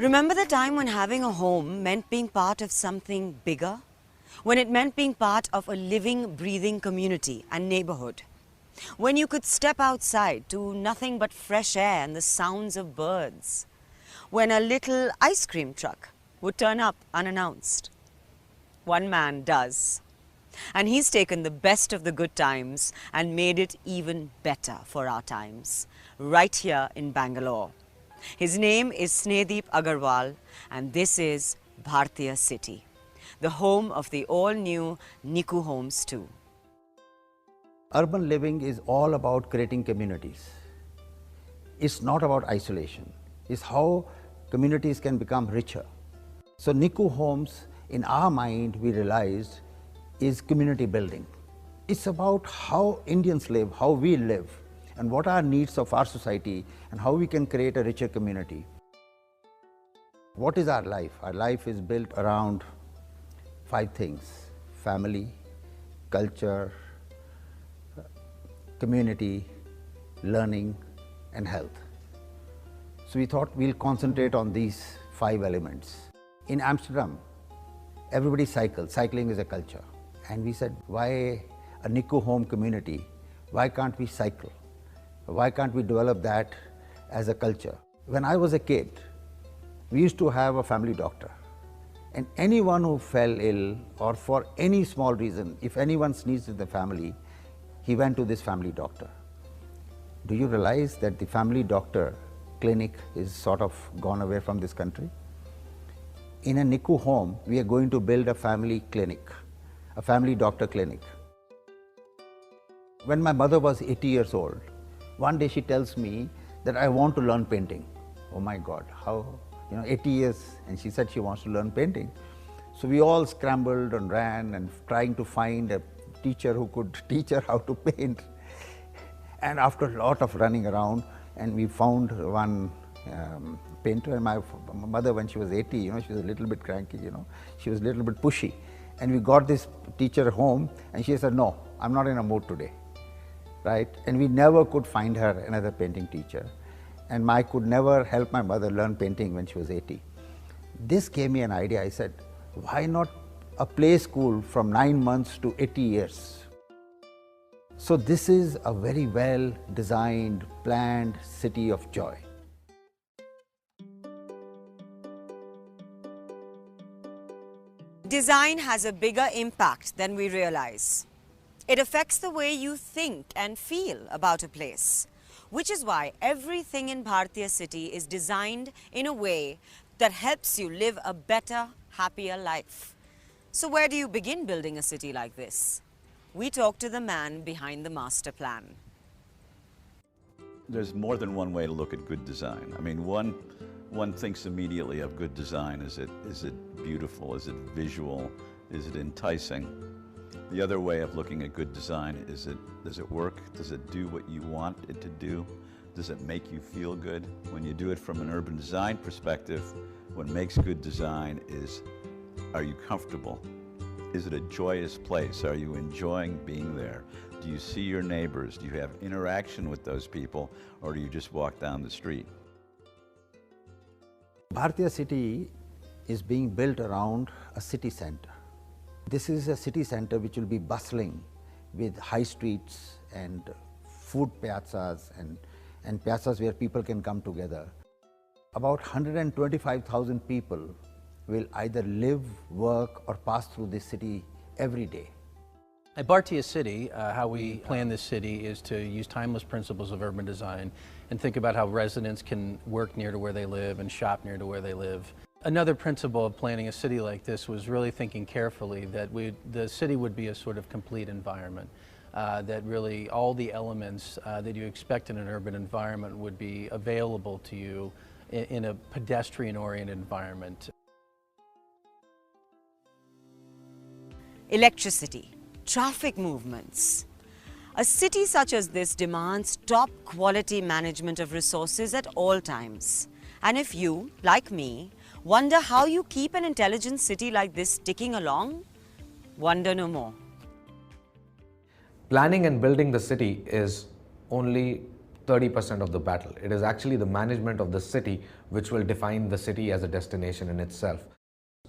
Remember the time when having a home meant being part of something bigger? When it meant being part of a living, breathing community and neighborhood? When you could step outside to nothing but fresh air and the sounds of birds? When a little ice cream truck would turn up unannounced? One man does. And he's taken the best of the good times and made it even better for our times, right here in Bangalore. His name is Snedeep Agarwal, and this is Bhartiya city, the home of the all-new Nikoo Homes too. Urban living is all about creating communities. It's not about isolation. It's how communities can become richer. So Nikoo Homes, in our mind, we realized, is community building. It's about how Indians live, how we live, and what are needs of our society, and how we can create a richer community. What is our life? Our life is built around 5 things: family, culture, community, learning, and health. So we thought we'll concentrate on these 5 elements. In Amsterdam, everybody cycles. Cycling is a culture. And we said, why a Nikoo home community? Why can't we cycle? Why can't we develop that as a culture? When I was a kid, we used to have a family doctor. And anyone who fell ill or for any small reason, if anyone sneezed in the family, he went to this family doctor. Do you realize that the family doctor clinic is sort of gone away from this country? In a Nikoo home, we are going to build a family clinic, a family doctor clinic. When my mother was 80 years old, one day she tells me that I want to learn painting. Oh my God, how, 80 years, and she said she wants to learn painting. So we all scrambled and ran and trying to find a teacher who could teach her how to paint. And after a lot of running around, and we found one painter. And my mother, when she was 80, she was a little bit cranky, she was a little bit pushy. And we got this teacher home, and she said, no, I'm not in a mood today, right? And we never could find her another painting teacher. And I could never help my mother learn painting when she was 80. This gave me an idea. I said, why not a play school from 9 months to 80 years? So this is a very well designed, planned city of joy. Design has a bigger impact than we realize. It affects the way you think and feel about a place, which is why everything in Bhartiya city is designed in a way that helps you live a better, happier life. So where do you begin building a city like this? We talked to the man behind the master plan. There's more than one way to look at good design. I mean, one thinks immediately of good design. Is it beautiful? Is it visual? Is it enticing? The other way of looking at good design is does it work? Does it do what you want it to do? Does it make you feel good? When you do it from an urban design perspective, what makes good design is, are you comfortable? Is it a joyous place? Are you enjoying being there? Do you see your neighbors? Do you have interaction with those people? Or do you just walk down the street? Bhartiya city is being built around a city center. This is a city center which will be bustling with high streets and food piazzas and piazzas where people can come together. About 125,000 people will either live, work, or pass through this city every day. At Bhartiya City, how we plan this city is to use timeless principles of urban design and think about how residents can work near to where they live and shop near to where they live. Another principle of planning a city like this was really thinking carefully that the city would be a sort of complete environment, that really all the elements that you expect in an urban environment would be available to you in a pedestrian-oriented environment. Electricity, traffic movements. A city such as this demands top quality management of resources at all times. And if you, like me, wonder how you keep an intelligent city like this ticking along, wonder no more. Planning and building the city is only 30% of the battle. It is actually the management of the city which will define the city as a destination in itself.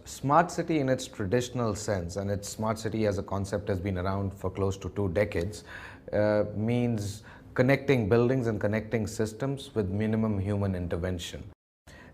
Smart city in its traditional sense, and its smart city as a concept has been around for close to 2 decades, means connecting buildings and connecting systems with minimum human intervention.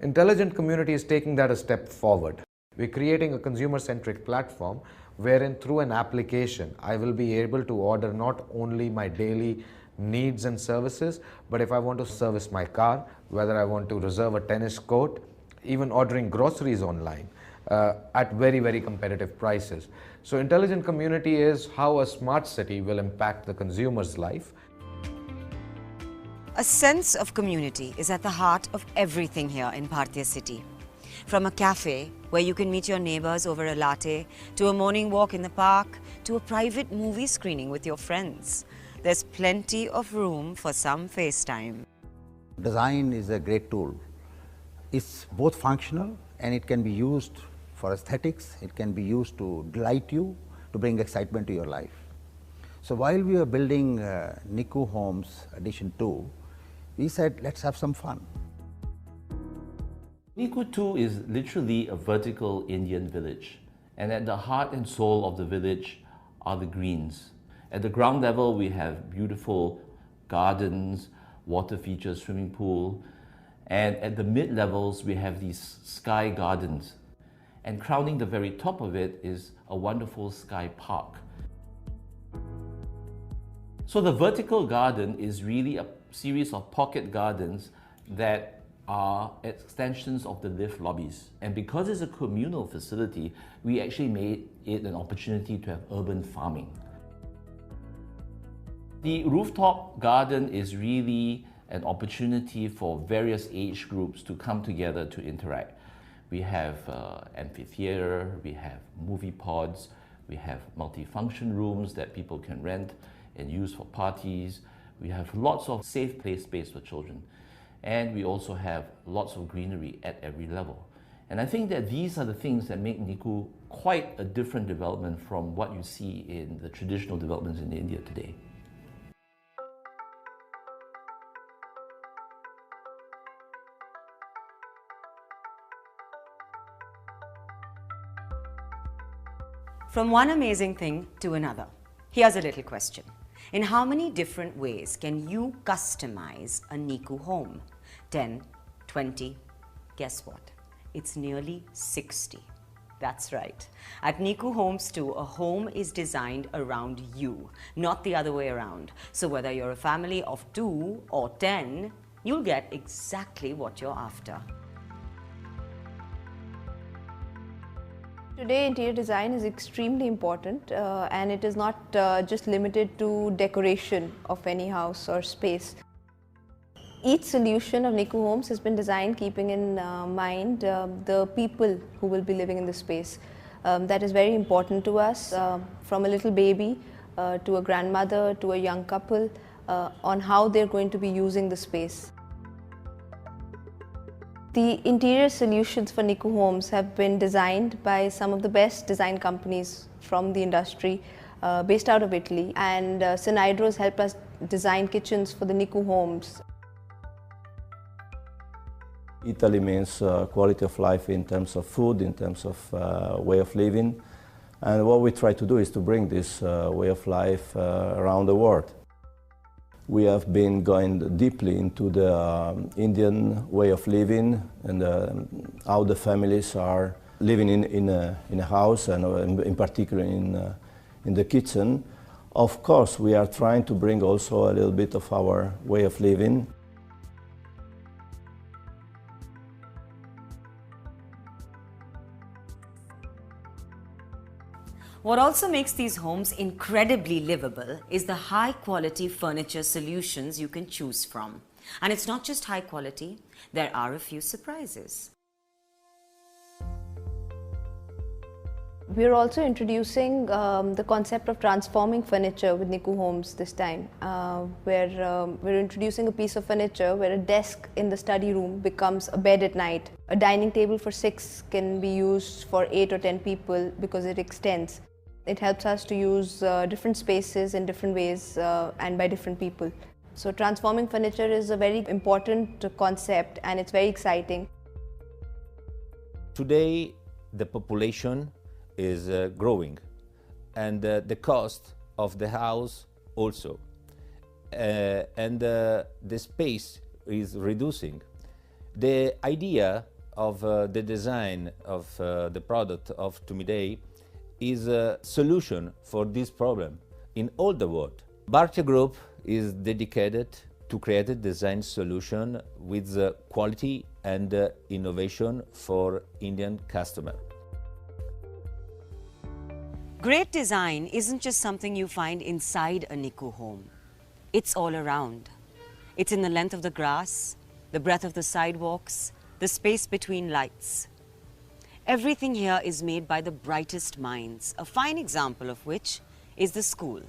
Intelligent Community is taking that a step forward. We're creating a consumer-centric platform wherein through an application I will be able to order not only my daily needs and services, but if I want to service my car, whether I want to reserve a tennis court, even ordering groceries online at very, very competitive prices. So Intelligent Community is how a smart city will impact the consumer's life. A sense of community is at the heart of everything here in Bhartiya city. From a cafe where you can meet your neighbors over a latte, to a morning walk in the park, to a private movie screening with your friends, there's plenty of room for some FaceTime. Design is a great tool. It's both functional and it can be used for aesthetics, it can be used to delight you, to bring excitement to your life. So while we were building Nikoo Homes Edition 2, we said, let's have some fun. Nikoo 2 is literally a vertical Indian village, and at the heart and soul of the village are the greens. At the ground level, we have beautiful gardens, water features, swimming pool, and at the mid-levels, we have these sky gardens. And crowning the very top of it is a wonderful sky park. So the vertical garden is really a series of pocket gardens that are extensions of the lift lobbies. And because it's a communal facility, we actually made it an opportunity to have urban farming. The rooftop garden is really an opportunity for various age groups to come together to interact. We have amphitheater, we have movie pods, we have multifunction rooms that people can rent and use for parties. We have lots of safe play space for children. And we also have lots of greenery at every level. And I think that these are the things that make Nikoo quite a different development from what you see in the traditional developments in India today. From one amazing thing to another, here's a little question. In how many different ways can you customize a Nikoo home? 10, 20, guess what? It's nearly 60. That's right. At Nikoo Homes too, a home is designed around you, not the other way around. So whether you're a family of 2 or 10, you'll get exactly what you're after. Today, interior design is extremely important and it is not just limited to decoration of any house or space. Each solution of Nikoo Homes has been designed keeping in mind the people who will be living in the space. That is very important to us, from a little baby to a grandmother to a young couple, on how they're going to be using the space. The interior solutions for Nikoo Homes have been designed by some of the best design companies from the industry based out of Italy, and Sinhydro has helped us design kitchens for the Nikoo Homes. Italy means quality of life in terms of food, in terms of way of living, and what we try to do is to bring this way of life around the world. We have been going deeply into the Indian way of living and how the families are living in a house, and in particular in the kitchen. Of course, we are trying to bring also a little bit of our way of living. What also makes these homes incredibly livable is the high-quality furniture solutions you can choose from. And it's not just high quality, there are a few surprises. We're also introducing the concept of transforming furniture with Nikoo Homes this time, where we're introducing a piece of furniture where a desk in the study room becomes a bed at night. A dining table for 6 can be used for 8 or 10 people because it extends. It helps us to use different spaces in different ways and by different people. So transforming furniture is a very important concept and it's very exciting. Today, the population is growing and the cost of the house also. And the space is reducing. The idea of the design of the product of today is a solution for this problem in all the world. Bhartiya Group is dedicated to create a design solution with quality and innovation for Indian customer. Great design isn't just something you find inside a Nikoo home. It's all around. It's in the length of the grass, the breadth of the sidewalks, the space between lights. Everything here is made by the brightest minds, a fine example of which is the school.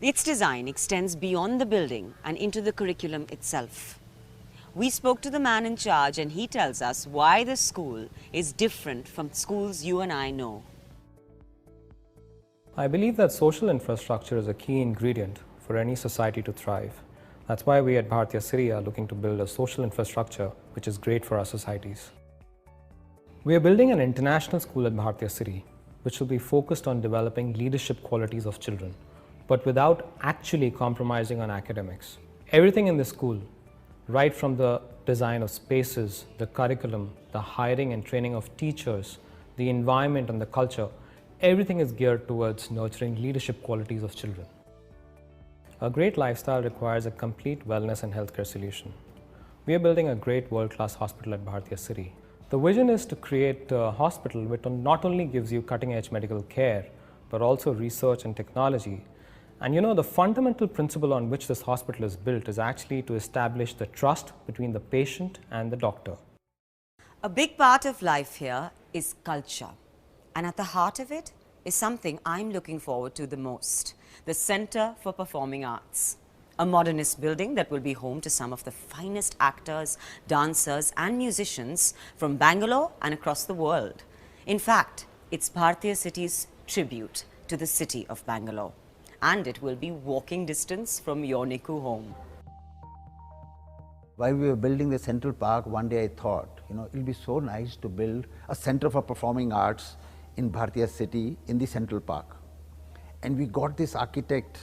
Its design extends beyond the building and into the curriculum itself. We spoke to the man in charge and he tells us why the school is different from schools you and I know. I believe that social infrastructure is a key ingredient for any society to thrive. That's why we at Bhartiya City are looking to build a social infrastructure which is great for our societies. We are building an international school at Bhartiya City which will be focused on developing leadership qualities of children, but without actually compromising on academics. Everything in this school, right from the design of spaces, the curriculum, the hiring and training of teachers, the environment and the culture, everything is geared towards nurturing leadership qualities of children. A great lifestyle requires a complete wellness and healthcare solution. We are building a great world-class hospital at Bhartiya City. The vision is to create a hospital which not only gives you cutting-edge medical care, but also research and technology. And you know, the fundamental principle on which this hospital is built is actually to establish the trust between the patient and the doctor. A big part of life here is culture. And at the heart of it is something I'm looking forward to the most, the Center for Performing Arts. A modernist building that will be home to some of the finest actors, dancers and musicians from Bangalore and across the world. In fact, it's Bhartiya City's tribute to the city of Bangalore. And it will be walking distance from your Nikoo home. While we were building the Central Park, one day I thought, it'll be so nice to build a Center for Performing Arts in Bhartiya City in the Central Park. And we got this architect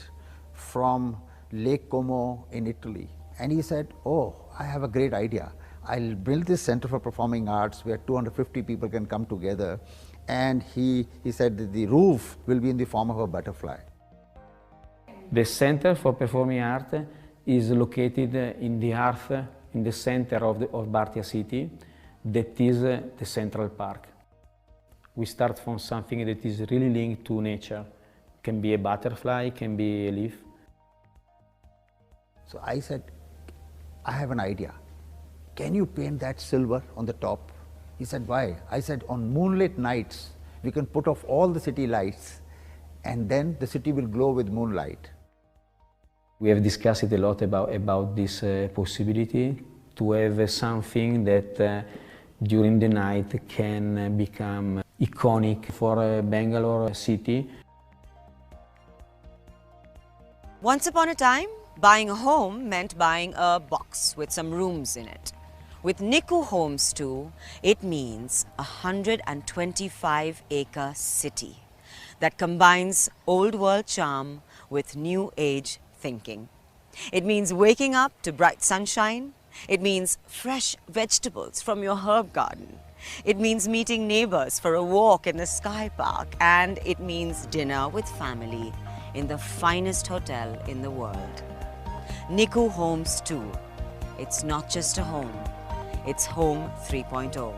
from Lake Como in Italy. And he said, oh, I have a great idea. I'll build this Center for Performing Arts where 250 people can come together. And he said that the roof will be in the form of a butterfly. The Center for Performing Art is located in the heart, in the center of Bhartiya City, that is the Central Park. We start from something that is really linked to nature. Can be a butterfly, can be a leaf. So I said, I have an idea. Can you paint that silver on the top? He said, why? I said, on moonlit nights, we can put off all the city lights and then the city will glow with moonlight. We have discussed it a lot about this possibility to have something that during the night can become iconic for Bangalore city. Once upon a time, buying a home meant buying a box with some rooms in it. With Nikoo Homes too, it means a 125-acre city that combines old world charm with new age thinking. It means waking up to bright sunshine. It means fresh vegetables from your herb garden. It means meeting neighbors for a walk in the Sky Park. And it means dinner with family in the finest hotel in the world. Nikoo Homes too. It's not just a home, it's Home 3.0.